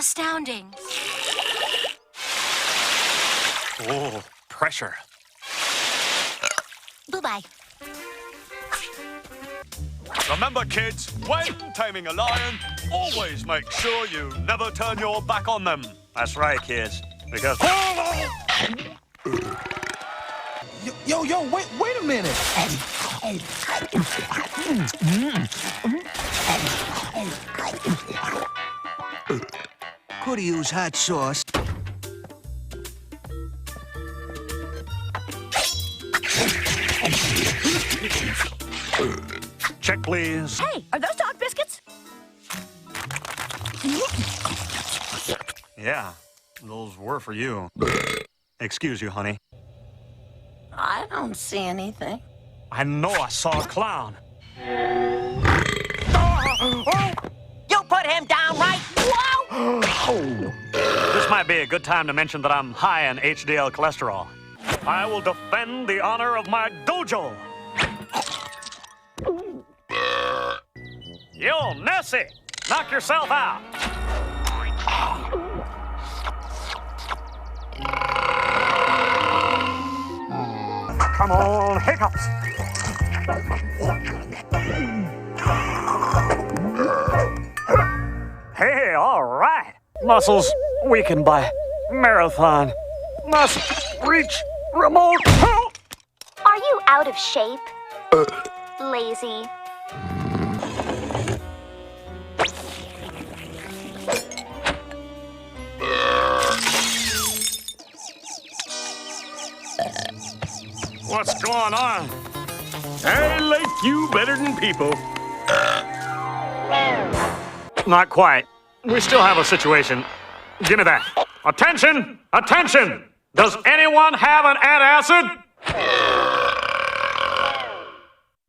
Astounding. Oh, pressure. Bye-bye. Remember, kids, when taming a lion, always make sure you never turn your back on them. That's right, kids, because... Yo, wait a minute. Could use hot sauce. Check, please. Hey, are those dog biscuits? Yeah, those were for you. Excuse you, honey. I don't see anything. I know I saw a clown. You put him down right. Whoa! This might be a good time to mention that I'm high in HDL cholesterol. I will defend the honor of my dojo. Yo, Nessie, knock yourself out. Come on, hiccups. Hey, all right. Muscles weakened by marathon. Must reach remote help. Are you out of shape? Lazy. What's going on? I like you better than people. Not quite. We still have a situation. Give me that. Attention! Attention! Does anyone have an antacid?